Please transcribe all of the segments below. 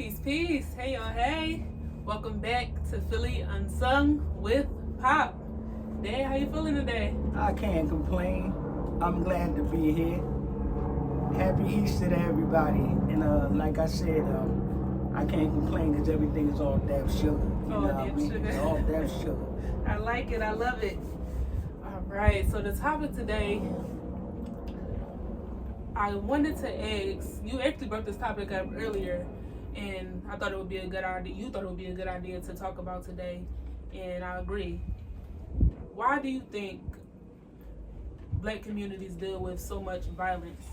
Peace, peace. Hey, y'all, hey. Welcome back to Philly Unsung with Pop. Dad, how you feeling today? I can't complain. I'm glad to be here. Happy Easter to everybody. And like I said, I can't complain because everything is all dap-sugar. You know what I mean? Sugar. It's all dap-sugar. I like it. I love it. All right. So the topic today, I wanted to ask, you actually brought this topic up earlier, and I thought it would be a good idea. You thought it would be a good idea to talk about today, and I agree. Why do you think Black communities deal with so much violence?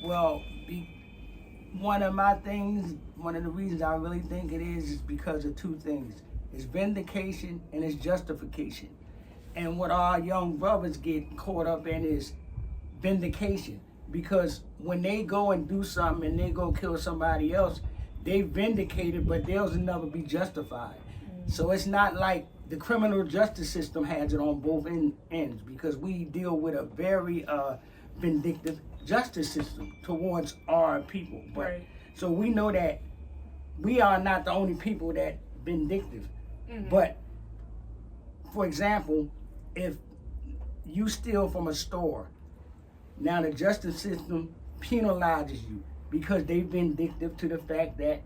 Well, one of the reasons I really think it is because of two things. It's vindication and it's justification. And what our young brothers get caught up in is vindication. Because when they go and do something and they go kill somebody else, they vindicated, but theirs will never be justified. So it's not like the criminal justice system has it on both ends, because we deal with a very vindictive justice system towards our people. But Right. so we know that we are not the only people that vindictive. But for example, if you steal from a store, now the justice system penalizes you because they're vindictive to the fact that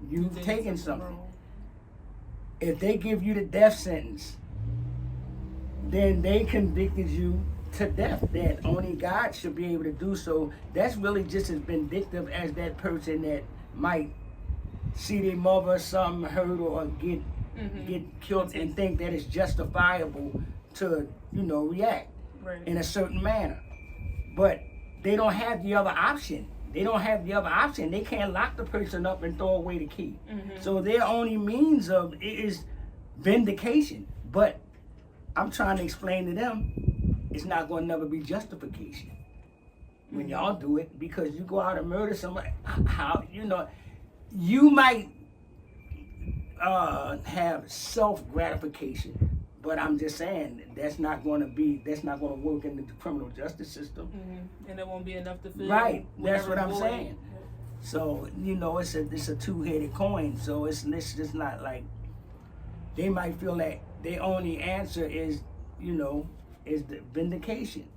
you've taken something. wrong. If they give you the death sentence, then they convicted you to death. That only God should be able to do so. That's really just as vindictive as that person that might see their mother or something hurt or get killed and think that it's justifiable to, react Right. in a certain manner. But they don't have the other option. They can't lock the person up and throw away the key. So their only means of it is vindication. But I'm trying to explain to them, it's not going to never be justification when y'all do it, because you go out and murder somebody. How you might have self-gratification. But I'm just saying that's not going to work in the criminal justice system. And it won't be enough to fill. Right. That's what I'm void. saying. So it's a two-headed coin. So it's just not like they might feel that their only answer is the vindication.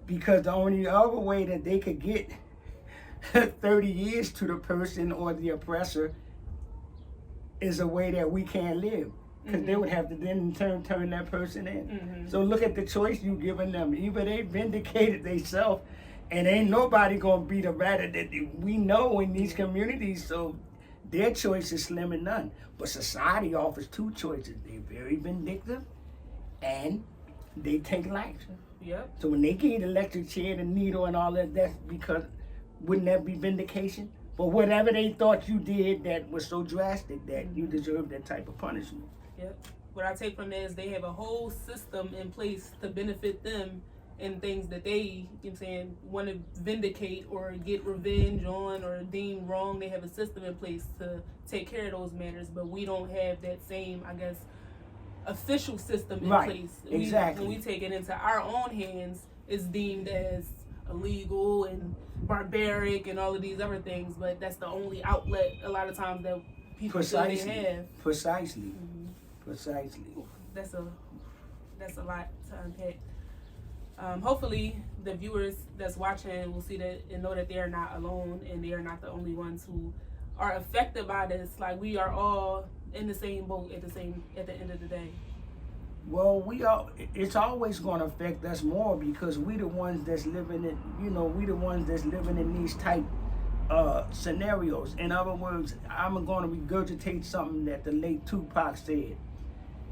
Because the only other way that they could get 30 years to the person or the oppressor is a way that we can't live. Because they would have to then turn that person in. So look at the choice you giving them. Either they vindicated themselves, and ain't nobody gonna be the rather that we know in these communities. So their choice is slim and none. But society offers two choices. They're very vindictive, and they take life. Yep. So when they give you the electric chair, the needle, and all that, that's because wouldn't that be vindication? But whatever they thought you did that was so drastic that you deserve that type of punishment. Yep. What I take from that is they have a whole system in place to benefit them in things that they, want to vindicate or get revenge on or deem wrong. They have a system in place to take care of those matters, but we don't have that same, official system in place. Exactly. When we take it into our own hands, it's deemed as illegal and barbaric and all of these other things, but that's the only outlet a lot of times that people feel they have. Precisely. That's a lot to unpack. Hopefully the viewers that's watching will see that and know that they are not alone and they are not the only ones who are affected by this. Like, we are all in the same boat at the end of the day. Well, it's always going to affect us more because we the ones that's living in these type scenarios. In other words, I'm going to regurgitate something that the late Tupac said.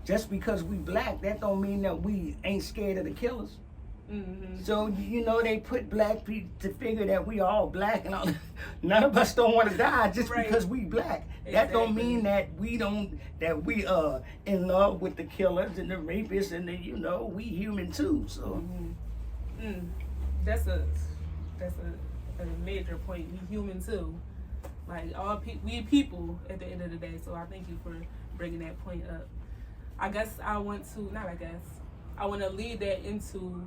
Just because we black, that don't mean that we ain't scared of the killers. So, they put black people to figure that we all black and all. None of us don't want to die just because we black. That don't mean that we are in love with the killers and the rapists and we human too. So that's a major point. We human too. Like, we people at the end of the day. So I thank you for bringing that point up. I want to lead that into,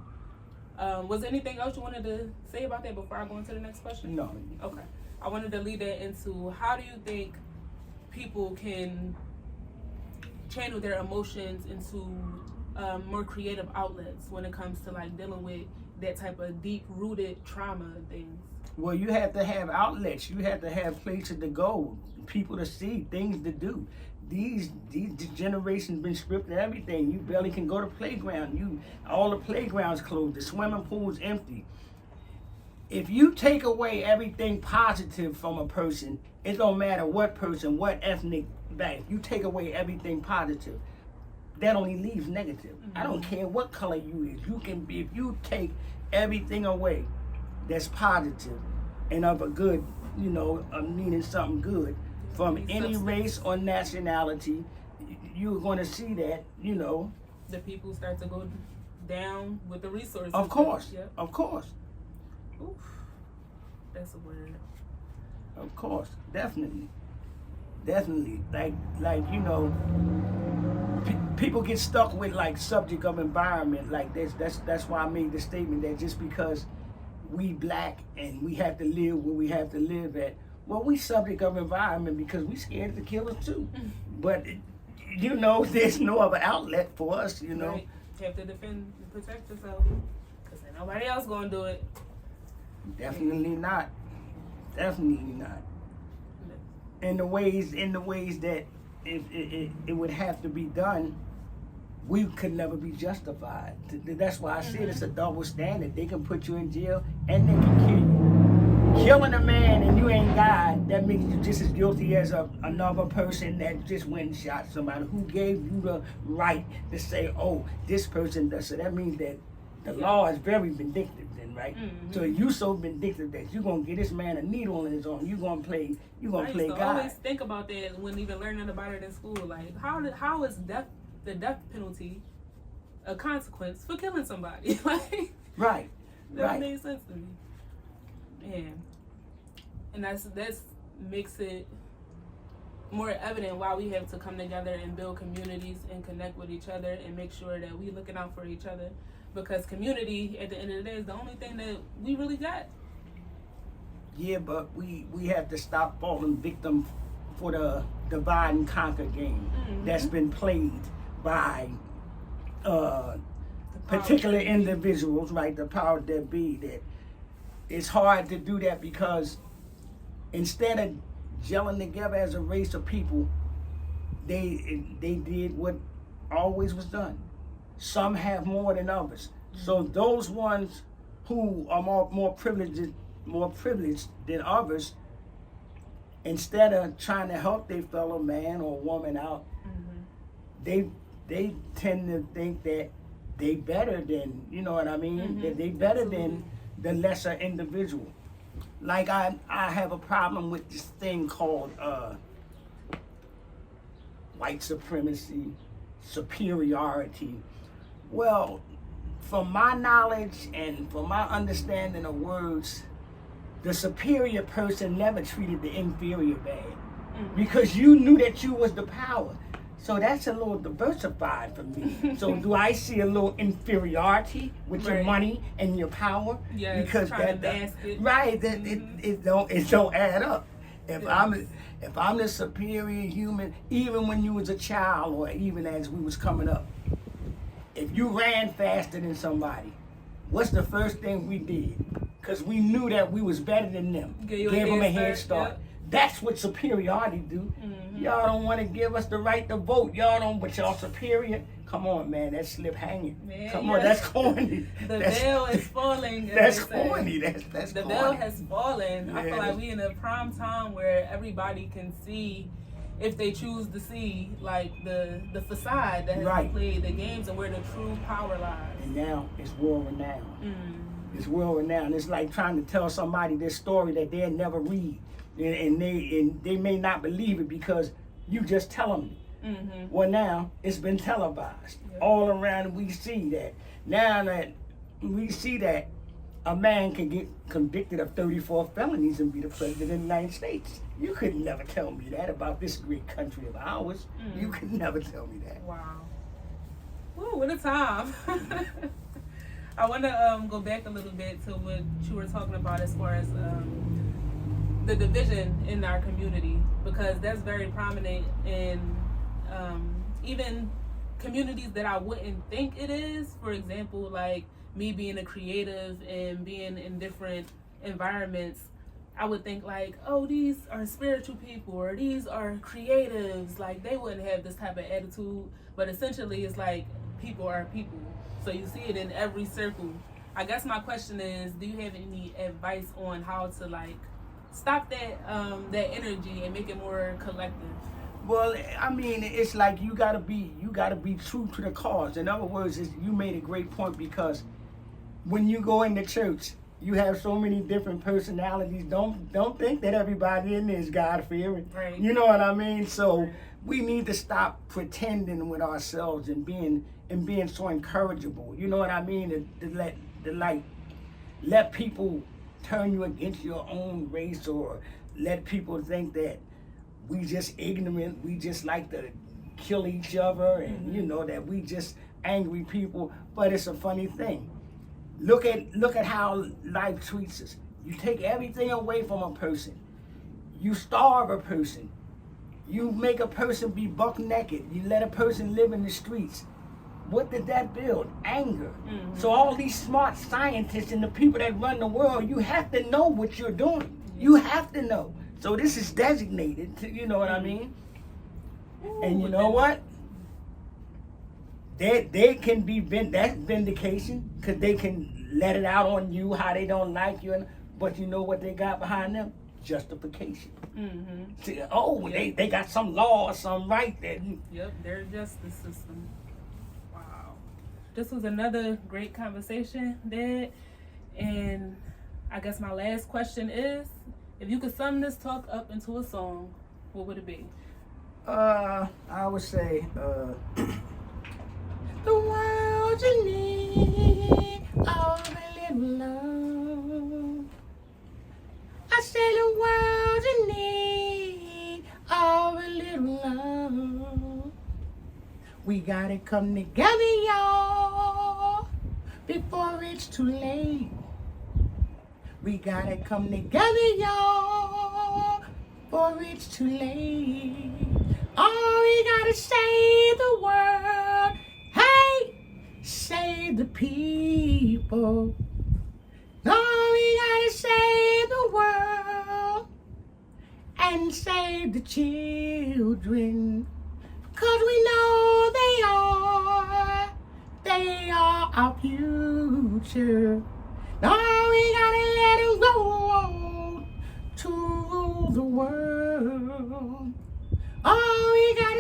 was there anything else you wanted to say about that before I go into the next question? No. Okay. I wanted to lead that into, how do you think people can channel their emotions into more creative outlets when it comes to like dealing with that type of deep-rooted trauma and things? Well, you have to have outlets. You have to have places to go, people to see, things to do. These generations been stripped of everything. You barely can go to playground. All the playgrounds closed. The swimming pool's empty. If you take away everything positive from a person, it don't matter what person, what ethnic back. You take away everything positive, that only leaves negative. I don't care what color you is. You can be, if you take everything away that's positive and of a good, meaning something good from any race or nationality, you're going to see that, the people start to go down with the resources. Of course, Yep. of course. Oof. That's a word. Of course, definitely. Like people get stuck with like subject of environment like this. That's why I made the statement that just because we black and we have to live where we have to live at, well, we subject of environment because we scared to kill us too. But there's no other outlet for us. Right. You have to defend and protect yourself because ain't nobody else gonna do it. Definitely not. In the ways that if it would have to be done, we could never be justified. That's why I said it's a double standard. They can put you in jail and they can kill you. Killing a man and you ain't God, that makes you just as guilty as another person that just went and shot somebody. Who gave you the right to say, oh, this person does? So that means that the law is very vindictive then, right? So you so vindictive that you're gonna get this man a needle in his arm. You're gonna play God. I always think about that when even learning about it in school. Like, how is the death penalty a consequence for killing somebody? Like, right. That made sense to me. Man. And that makes it more evident why we have to come together and build communities and connect with each other and make sure that we looking out for each other. Because community, at the end of the day, is the only thing that we really got. Yeah, but we have to stop falling victim for the divide and conquer game that's been played by particular individuals, right? The power that be. That it's hard to do that because instead of gelling together as a race of people, they did what always was done. Some have more than others. So those ones who are more privileged than others, instead of trying to help their fellow man or woman out, they tend to think that they better than, you know what I mean? That they better than the lesser individual. Like I have a problem with this thing called white supremacy, superiority. Well, from my knowledge and from my understanding of words, the superior person never treated the inferior bad because you knew that you was the power. So that's a little diversified for me. So do I see a little inferiority with your money and your power? Yeah, because it don't add up. If I'm the superior human, even when you was a child or even as we was coming up, if you ran faster than somebody, what's the first thing we did? Because we knew that we was better than them. Gave them a head start. Yep. That's what superiority do. Y'all don't want to give us the right to vote. Y'all don't, but y'all superior. Come on, man, that slip hanging. Man, Come on, that's corny. The veil is falling. That's corny. That's the corny. veil has fallen. Yeah. I feel like we in a prime time where everybody can see, if they choose to see, like the facade that has been played, the games, and where the true power lies. And now it's world renowned. It's world renowned. It's like trying to tell somebody this story that they'll never read, and they may not believe it because you just tell them. Well, now it's been televised all around. We see that now that we see that a man can get convicted of 34 felonies and be the president of the United States. You could never tell me that about this great country of ours. You could never tell me that. Wow. Woo, what a time. I want to go back a little bit to what you were talking about as far as the division in our community, because that's very prominent in even communities that I wouldn't think it is. For example, like me being a creative and being in different environments, I would think like, oh, these are spiritual people or these are creatives. Like they wouldn't have this type of attitude. But essentially it's like people are people. So you see it in every circle. I guess my question is, do you have any advice on how to like stop that that energy and make it more collective? Well, I mean, it's like you gotta be true to the cause. In other words, you made a great point, because when you go into church, you have so many different personalities. Don't think that everybody in there is God-fearing. Right. You know what I mean? So we need to stop pretending with ourselves and being so encourageable. You know what I mean? To let people turn you against your own race, or let people think that we just ignorant, we just like to kill each other, and you know that we just angry people. But it's a funny thing. Look at how life treats us. You take everything away from a person. You starve a person. You make a person be buck naked. You let a person live in the streets. What did that build? Anger. So all these smart scientists and the people that run the world, you have to know what you're doing. You have to know. So this is designated, you know what I mean? And you know what? They can be that's vindication, because they can let it out on you how they don't like you. But you know what they got behind them? Justification. See, they got some law or some right there. Yep, their justice system. Wow. This was another great conversation, Dad. And I guess my last question is, if you could sum this talk up into a song, what would it be? I would say, the world's in need of a little love. I say the world's in need of a little love. We gotta come together, y'all, before it's too late. We gotta come together, y'all, before it's too late. Oh, we gotta save the world. Hey, save the people. Oh, we gotta save the world and save the children. 'Cause we know they are our future. Now we gotta let them go to rule the world. Oh, we gotta